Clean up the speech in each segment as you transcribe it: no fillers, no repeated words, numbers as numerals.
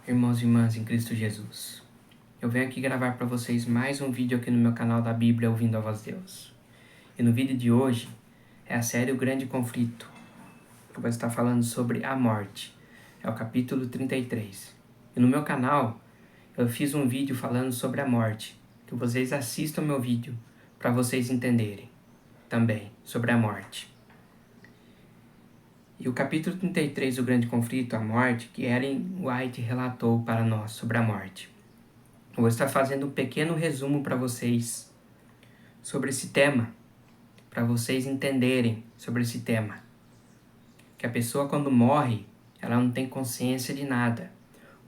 Irmãos e irmãs em Cristo Jesus, eu venho aqui gravar para vocês mais um vídeo aqui no meu canal da Bíblia Ouvindo a Voz de Deus. E no vídeo de hoje é a série O Grande Conflito, que vai estar falando sobre a morte. É o capítulo 33. E no meu canal eu fiz um vídeo falando sobre a morte, que vocês assistam meu vídeo para vocês entenderem também sobre a morte. E o capítulo 33 do Grande Conflito, a morte, que Ellen White relatou para nós sobre a morte. Eu vou estar fazendo um pequeno resumo para vocês sobre esse tema, para vocês entenderem sobre esse tema. Que a pessoa quando morre, ela não tem consciência de nada.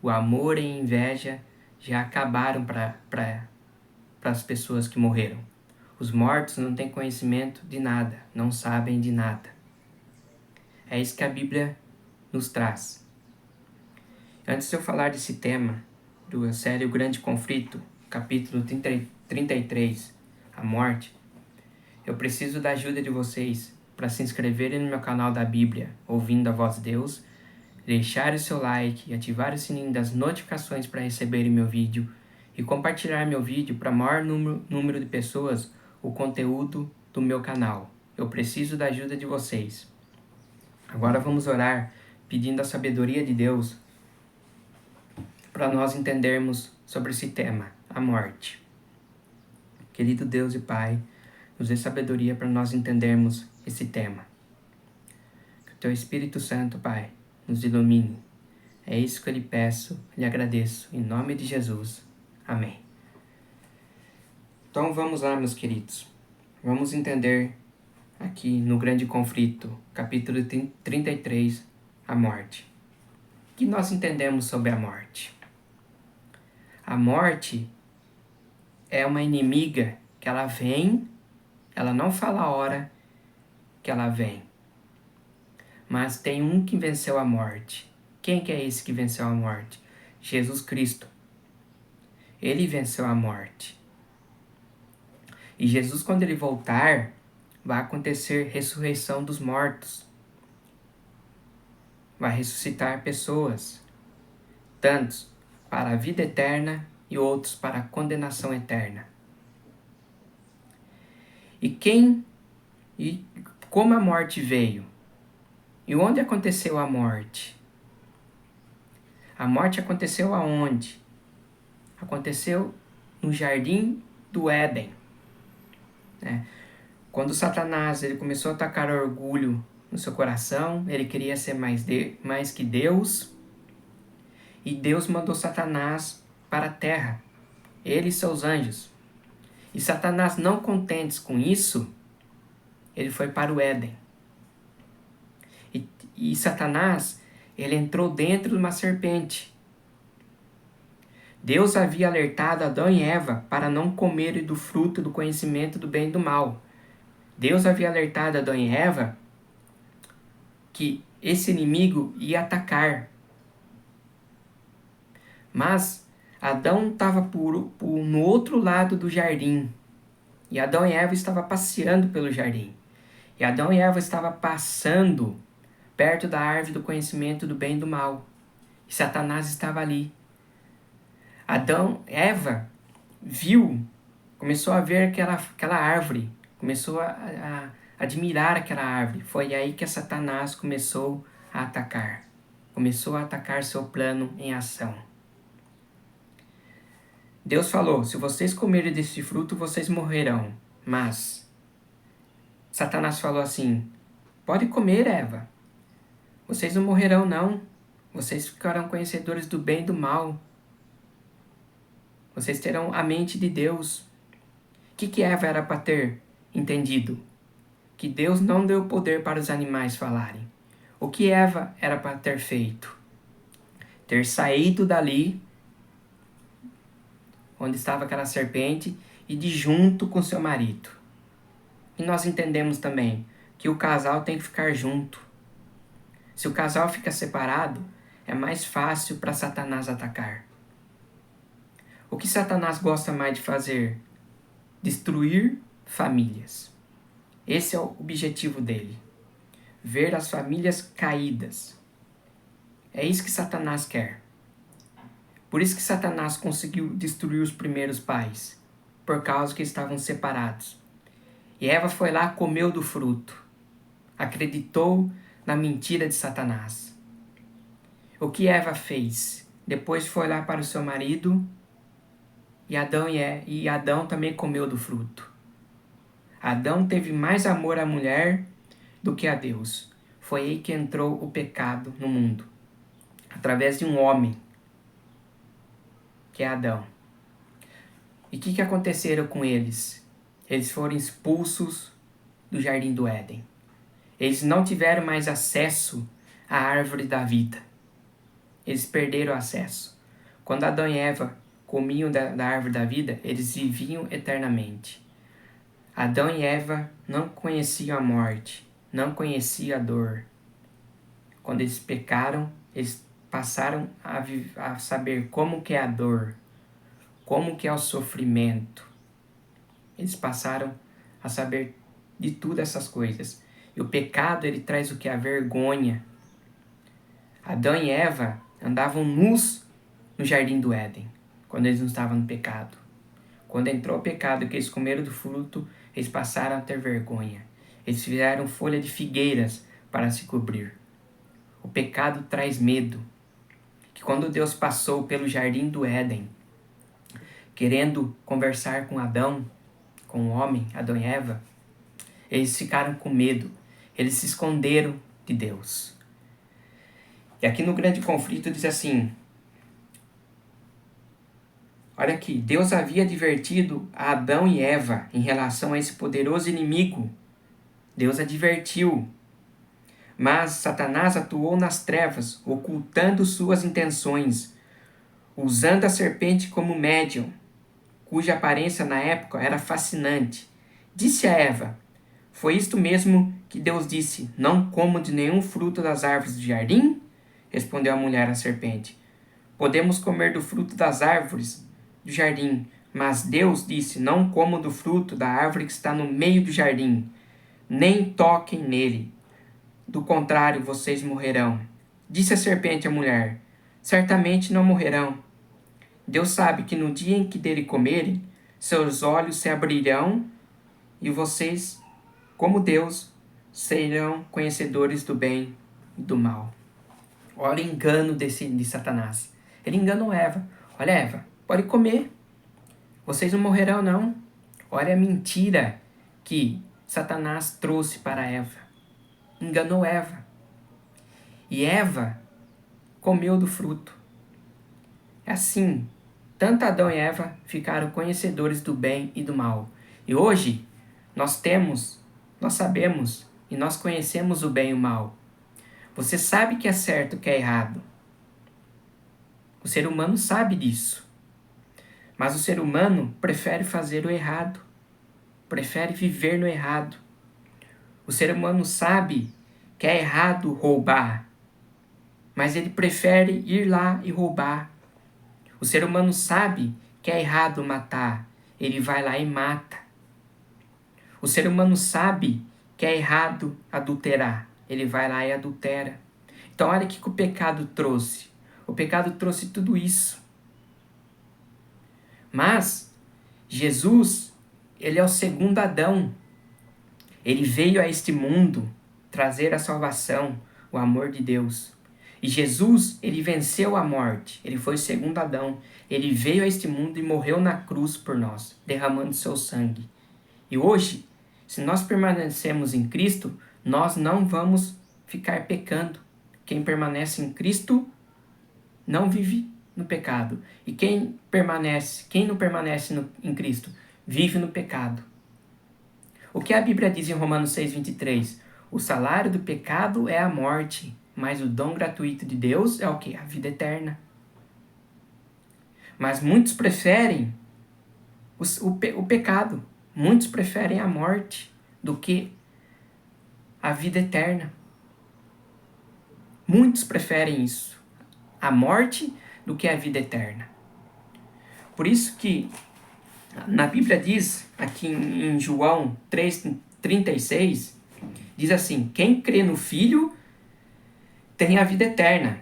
O amor e a inveja já acabaram para as pessoas que morreram. Os mortos não têm conhecimento de nada, não sabem de nada. É isso que a Bíblia nos traz. Antes de eu falar desse tema, da série O Grande Conflito, capítulo 33, a morte, eu preciso da ajuda de vocês para se inscreverem no meu canal da Bíblia, Ouvindo a Voz de Deus, deixar o seu like e ativar o sininho das notificações para receberem meu vídeo e compartilhar meu vídeo para maior número de pessoas o conteúdo do meu canal. Eu preciso da ajuda de vocês. Agora vamos orar pedindo a sabedoria de Deus para nós entendermos sobre esse tema, a morte. Querido Deus e Pai, nos dê sabedoria para nós entendermos esse tema. Que o Teu Espírito Santo, Pai, nos ilumine. É isso que eu lhe peço, lhe agradeço, em nome de Jesus. Amém. Então vamos lá, meus queridos. Vamos entender aqui no Grande Conflito, capítulo 33, a morte. O que nós entendemos sobre a morte? A morte é uma inimiga que ela vem, ela não fala a hora que ela vem. Mas tem um que venceu a morte. Quem que é esse que venceu a morte? Jesus Cristo. Ele venceu a morte. E Jesus, quando ele voltar, vai acontecer ressurreição dos mortos. Vai ressuscitar pessoas, tantos para a vida eterna e outros para a condenação eterna. E como a morte veio? E onde aconteceu a morte? A morte aconteceu aonde? Aconteceu no jardim do Éden. Quando Satanás ele começou a atacar orgulho no seu coração, ele queria ser mais que Deus, e Deus mandou Satanás para a terra, ele e seus anjos. E Satanás, não contentes com isso, ele foi para o Éden. E Satanás, ele entrou dentro de uma serpente. Deus havia alertado Adão e Eva para não comerem do fruto do conhecimento do bem e do mal. Deus havia alertado Adão e Eva que esse inimigo ia atacar. Mas Adão estava no outro lado do jardim. E Adão e Eva estavam passeando pelo jardim. E Adão e Eva estavam passando perto da árvore do conhecimento do bem e do mal. E Satanás estava ali. Eva viu, começou a ver aquela árvore, começou a admirar aquela árvore. Foi aí que Satanás começou a atacar. Começou a atacar seu plano em ação. Deus falou, se vocês comerem desse fruto, vocês morrerão. Mas Satanás falou assim, pode comer, Eva. Vocês não morrerão, não. Vocês ficarão conhecedores do bem e do mal. Vocês terão a mente de Deus. O que Eva era para ter entendido? Que Deus não deu poder para os animais falarem. O que Eva era para ter feito? Ter saído dali, onde estava aquela serpente, e de junto com seu marido. E nós entendemos também que o casal tem que ficar junto. Se o casal fica separado, é mais fácil para Satanás atacar. O que Satanás gosta mais de fazer? Destruir famílias. Esse é o objetivo dele. Ver as famílias caídas. É isso que Satanás quer. Por isso que Satanás conseguiu destruir os primeiros pais, por causa que estavam separados. E Eva foi lá, comeu do fruto, acreditou na mentira de Satanás. O que Eva fez? Depois foi lá para o seu marido e Adão também comeu do fruto. Adão teve mais amor à mulher do que a Deus. Foi aí que entrou o pecado no mundo, através de um homem, que é Adão. E o que aconteceu com eles? Eles foram expulsos do jardim do Éden. Eles não tiveram mais acesso à árvore da vida. Eles perderam o acesso. Quando Adão e Eva comiam da árvore da vida, eles viviam eternamente. Adão e Eva não conheciam a morte, não conheciam a dor. Quando eles pecaram, eles passaram a saber como que é a dor, como que é o sofrimento. Eles passaram a saber de tudo essas coisas. E o pecado, ele traz o que? A vergonha. Adão e Eva andavam nus no jardim do Éden, quando eles não estavam no pecado. Quando entrou o pecado, que eles comeram do fruto, eles passaram a ter vergonha. Eles fizeram folha de figueiras para se cobrir. O pecado traz medo. Que quando Deus passou pelo jardim do Éden, querendo conversar com Adão, com o homem, Adão e Eva, eles ficaram com medo. Eles se esconderam de Deus. E aqui no grande conflito diz assim, olha aqui, Deus havia advertido a Adão e Eva em relação a esse poderoso inimigo. Deus advertiu. Mas Satanás atuou nas trevas, ocultando suas intenções, usando a serpente como médium, cuja aparência na época era fascinante. Disse a Eva, foi isto mesmo que Deus disse, não como de nenhum fruto das árvores do jardim? Respondeu a mulher à serpente. Podemos comer do fruto das árvores do jardim, mas Deus disse, não como do fruto da árvore que está no meio do jardim, nem toquem nele. Do contrário, vocês morrerão. Disse a serpente à mulher, certamente não morrerão. Deus sabe que no dia em que dele comerem, seus olhos se abrirão e vocês, como Deus, serão conhecedores do bem e do mal. Olha o engano de Satanás. Ele enganou Eva. Olha, Eva, pode comer. Vocês não morrerão, não. Olha a mentira que Satanás trouxe para Eva. Enganou Eva. E Eva comeu do fruto. Assim, tanto Adão e Eva ficaram conhecedores do bem e do mal. E hoje, nós sabemos e nós conhecemos o bem e o mal. Você sabe que é certo e que é errado. O ser humano sabe disso. Mas o ser humano prefere fazer o errado. Prefere viver no errado. O ser humano sabe que é errado roubar. Mas ele prefere ir lá e roubar. O ser humano sabe que é errado matar. Ele vai lá e mata. O ser humano sabe que é errado adulterar. Ele vai lá e adultera. Então olha o que o pecado trouxe. O pecado trouxe tudo isso. Mas Jesus, ele é o segundo Adão. Ele veio a este mundo trazer a salvação, o amor de Deus. E Jesus, ele venceu a morte. Ele foi o segundo Adão. Ele veio a este mundo e morreu na cruz por nós, derramando seu sangue. E hoje, se nós permanecemos em Cristo, nós não vamos ficar pecando. Quem permanece em Cristo não vive no pecado. E quem não permanece em Cristo, vive no pecado. O que a Bíblia diz em Romanos 6:23? O salário do pecado é a morte, mas o dom gratuito de Deus é o quê? A vida eterna. Mas muitos preferem o pecado. Muitos preferem a morte do que a vida eterna. Muitos preferem isso. A morte do que a vida eterna. Por isso que na Bíblia diz, aqui em João 3:36, diz assim, quem crê no Filho tem a vida eterna.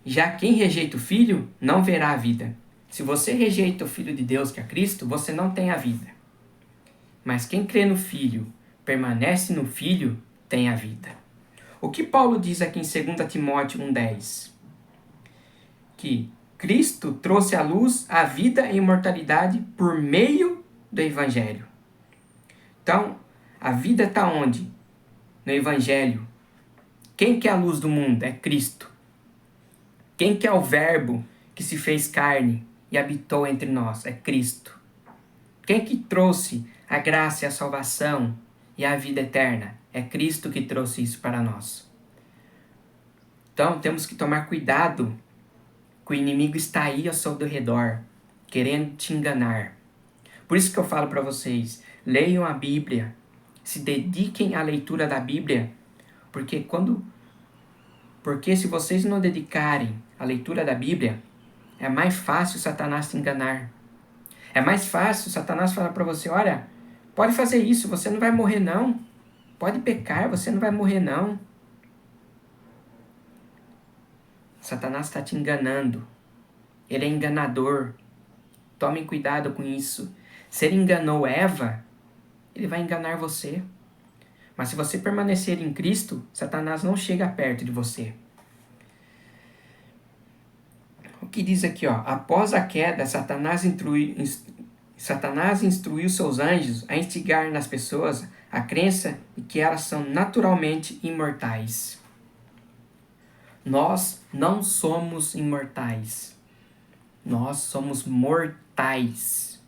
Já quem rejeita o Filho não verá a vida. Se você rejeita o Filho de Deus, que é Cristo, você não tem a vida. Mas quem crê no Filho, permanece no Filho, tem a vida. O que Paulo diz aqui em 2 Timóteo 1,10? Que Cristo trouxe à luz a vida e a imortalidade por meio do Evangelho. Então, a vida está onde? No Evangelho. Quem que é a luz do mundo? É Cristo. Quem que é o Verbo que se fez carne e habitou entre nós? É Cristo. Quem que trouxe a graça e a salvação e a vida eterna? É Cristo que trouxe isso para nós. Então, temos que tomar cuidado, que o inimigo está aí ao seu redor, querendo te enganar. Por isso que eu falo para vocês, leiam a Bíblia, se dediquem à leitura da Bíblia, porque se vocês não dedicarem à leitura da Bíblia, é mais fácil Satanás te enganar. É mais fácil Satanás falar para você, olha, pode fazer isso, você não vai morrer não. Pode pecar, você não vai morrer não. Satanás está te enganando. Ele é enganador. Tomem cuidado com isso. Se ele enganou Eva, ele vai enganar você. Mas se você permanecer em Cristo, Satanás não chega perto de você. O que diz aqui, ó? Após a queda, Satanás instruiu seus anjos a instigar nas pessoas a crença de que elas são naturalmente imortais. Nós não somos imortais. Nós somos mortais.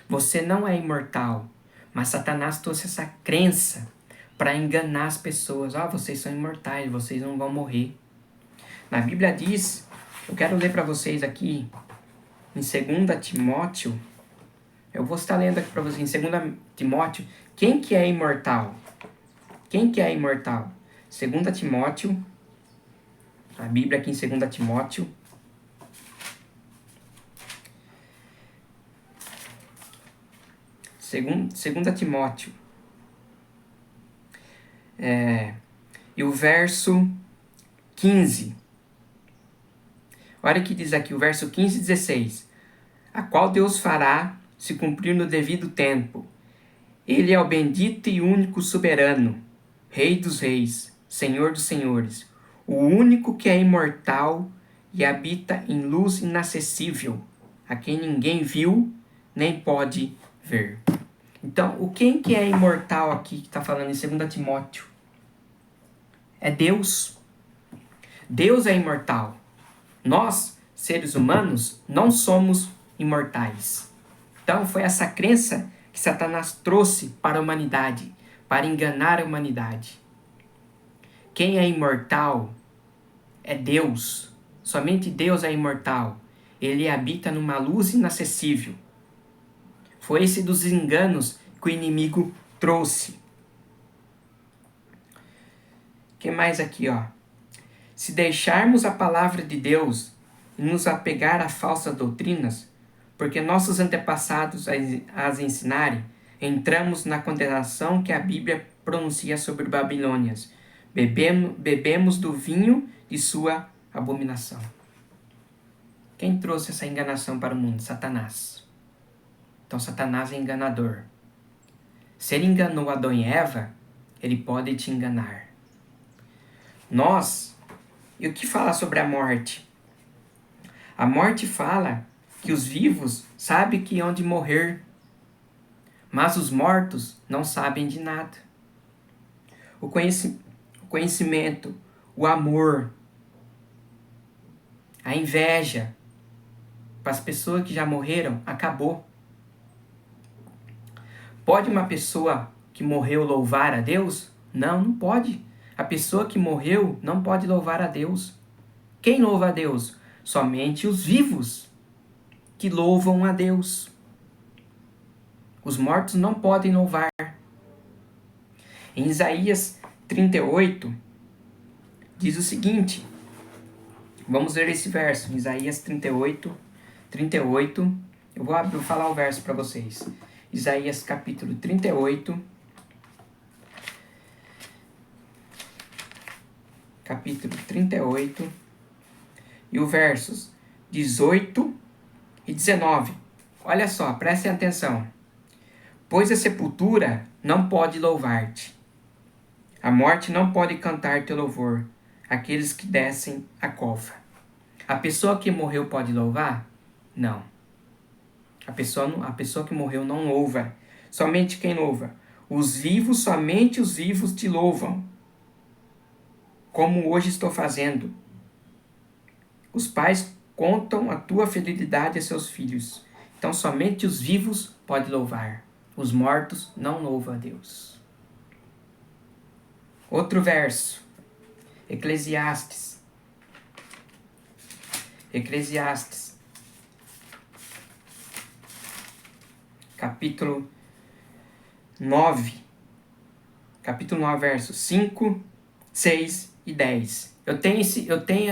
Você não é imortal, mas Satanás trouxe essa crença para enganar as pessoas. Vocês são imortais, vocês não vão morrer. Na Bíblia diz, eu quero ler para vocês aqui, em 2 Timóteo, eu vou estar lendo aqui para vocês, em 2 Timóteo, quem que é imortal? Quem que é imortal? 2 Timóteo, a Bíblia aqui em 2 Timóteo, Segunda Timóteo, e o verso 15. Olha o que diz aqui, o verso 15 e 16. A qual Deus fará se cumprir no devido tempo. Ele é o bendito e único soberano, Rei dos reis, Senhor dos senhores, o único que é imortal e habita em luz inacessível, a quem ninguém viu nem pode ver. Então, quem que é imortal aqui que está falando em 2 Timóteo? É Deus. Deus é imortal. Nós, seres humanos, não somos imortais. Então, foi essa crença que Satanás trouxe para a humanidade, para enganar a humanidade. Quem é imortal é Deus. Somente Deus é imortal. Ele habita numa luz inacessível. Foi esse dos enganos que o inimigo trouxe. O que mais aqui, ó? Se deixarmos a palavra de Deus e nos apegar a falsas doutrinas, porque nossos antepassados as ensinarem, entramos na condenação que a Bíblia pronuncia sobre Babilônias. Bebemos do vinho de sua abominação. Quem trouxe essa enganação para o mundo? Satanás. Então, Satanás é enganador. Se ele enganou Adão e Eva, ele pode te enganar. E o que fala sobre a morte? A morte fala que os vivos sabem que hão de morrer, mas os mortos não sabem de nada. O conhecimento, o amor, a inveja, para as pessoas que já morreram, acabou. Pode uma pessoa que morreu louvar a Deus? Não, não pode. A pessoa que morreu não pode louvar a Deus. Quem louva a Deus? Somente os vivos que louvam a Deus. Os mortos não podem louvar. Em Isaías 38, diz o seguinte. Vamos ler esse verso. Em Isaías 38. Eu vou falar o verso para vocês. Isaías capítulo 38. capítulo 38 e o versos 18 e 19. Olha só, prestem atenção. Pois a sepultura não pode louvar-te. A morte não pode cantar teu louvor. Aqueles que descem a cova. A pessoa que morreu pode louvar? Não. A pessoa que morreu não louva. Somente quem louva? Os vivos, somente os vivos te louvam. Como hoje estou fazendo. Os pais contam a tua fidelidade a seus filhos. Então somente os vivos podem louvar. Os mortos não louvam a Deus. Outro verso. Eclesiastes. Capítulo 9. Capítulo 9, versos 5, 6 e 10. Eu tenho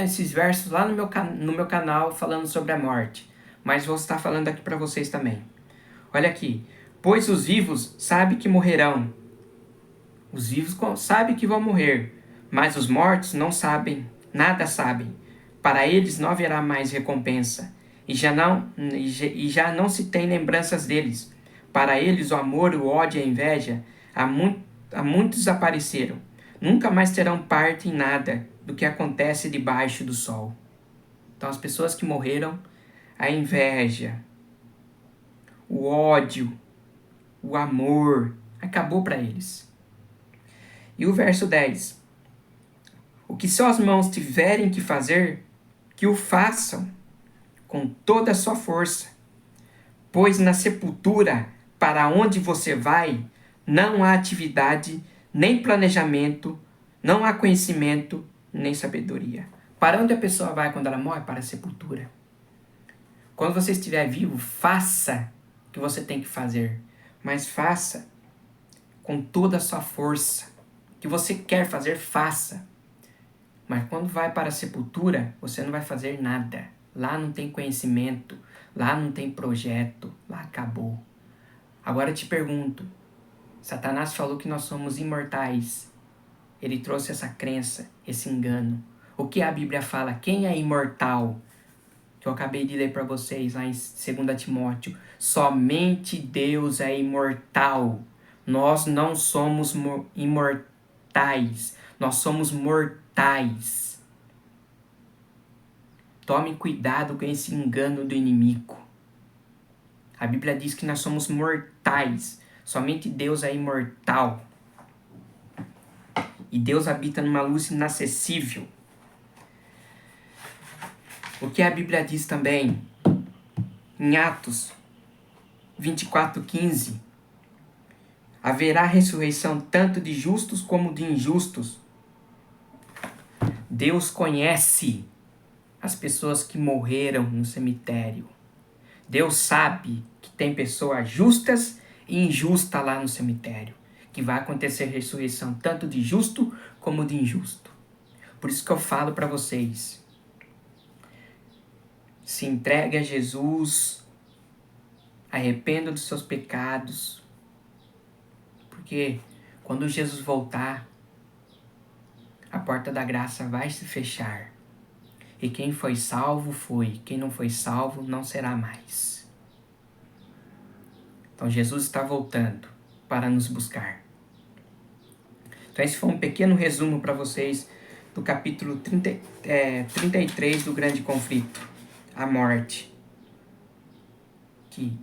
esses versos lá no meu canal falando sobre a morte. Mas vou estar falando aqui para vocês também. Olha aqui. Pois os vivos sabem que morrerão. Os vivos sabem que vão morrer. Mas os mortos não sabem, nada sabem. Para eles não haverá mais recompensa. E já não se tem lembranças deles. Para eles o amor, o ódio e a inveja há muitos desapareceram. Nunca mais terão parte em nada do que acontece debaixo do sol. Então as pessoas que morreram, a inveja, o ódio, o amor, acabou para eles. E o verso 10. O que suas mãos tiverem que fazer, que o façam com toda a sua força. Pois na sepultura, para onde você vai, não há atividade, nem planejamento, não há conhecimento, nem sabedoria. Para onde a pessoa vai quando ela morre? Para a sepultura. Quando você estiver vivo, faça o que você tem que fazer. Mas faça com toda a sua força. O que você quer fazer, faça. Mas quando vai para a sepultura, você não vai fazer nada. Lá não tem conhecimento, lá não tem projeto, lá acabou. Agora eu te pergunto, Satanás falou que nós somos imortais. Ele trouxe essa crença, esse engano. O que a Bíblia fala? Quem é imortal? Que eu acabei de ler para vocês lá em 2 Timóteo. Somente Deus é imortal. Nós não somos imortais. Nós somos mortais. Tome cuidado com esse engano do inimigo. A Bíblia diz que nós somos mortais. Somente Deus é imortal. E Deus habita numa luz inacessível. O que a Bíblia diz também, em Atos 24:15, haverá ressurreição tanto de justos como de injustos. Deus conhece as pessoas que morreram no cemitério. Deus sabe que tem pessoas justas e injustas lá no cemitério, que vai acontecer ressurreição tanto de justo como de injusto. Por isso que eu falo para vocês, se entregue a Jesus, arrependa dos seus pecados, porque quando Jesus voltar, a porta da graça vai se fechar. E quem foi salvo foi, quem não foi salvo não será mais. Então Jesus está voltando para nos buscar. Então esse foi um pequeno resumo para vocês do capítulo 33 do Grande Conflito, a morte. Que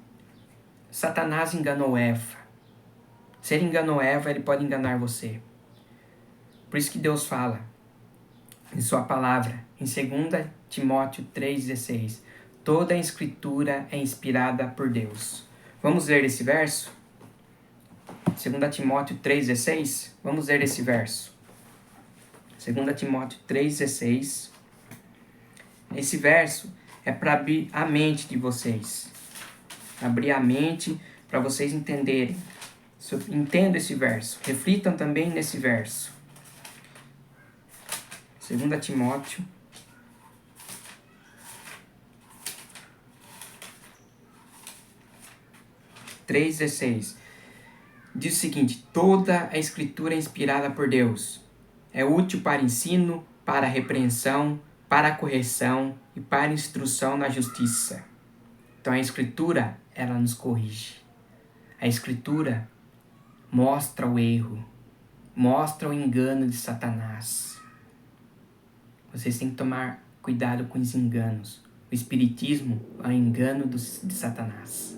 Satanás enganou Eva. Se ele enganou Eva, ele pode enganar você. Por isso que Deus fala em sua palavra, em 2 Timóteo 3,16, toda a escritura é inspirada por Deus. Vamos ler esse verso? 2 Timóteo 3,16, vamos ler esse verso. 2 Timóteo 3,16. Esse verso é para abrir a mente de vocês. Abrir a mente para vocês entenderem. Entendam esse verso. Reflitam também nesse verso. 2 Timóteo 3,16. Diz o seguinte: toda a escritura é inspirada por Deus. É útil para ensino, para a repreensão, para a correção e para a instrução na justiça. Então a Escritura, ela nos corrige. A Escritura mostra o erro, mostra o engano de Satanás. Vocês têm que tomar cuidado com os enganos. O Espiritismo é o engano de Satanás.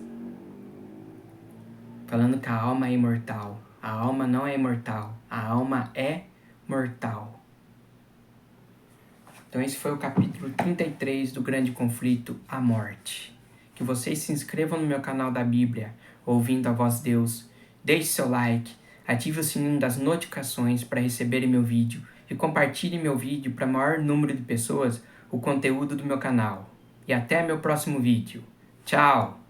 Falando que a alma é imortal. A alma não é imortal. A alma é mortal. Então esse foi o capítulo 33 do Grande Conflito, a Morte. Que vocês se inscrevam no meu canal da Bíblia, ouvindo a voz de Deus. Deixe seu like, ative o sininho das notificações para receberem meu vídeo e compartilhe meu vídeo para maior número de pessoas o conteúdo do meu canal. E até meu próximo vídeo. Tchau!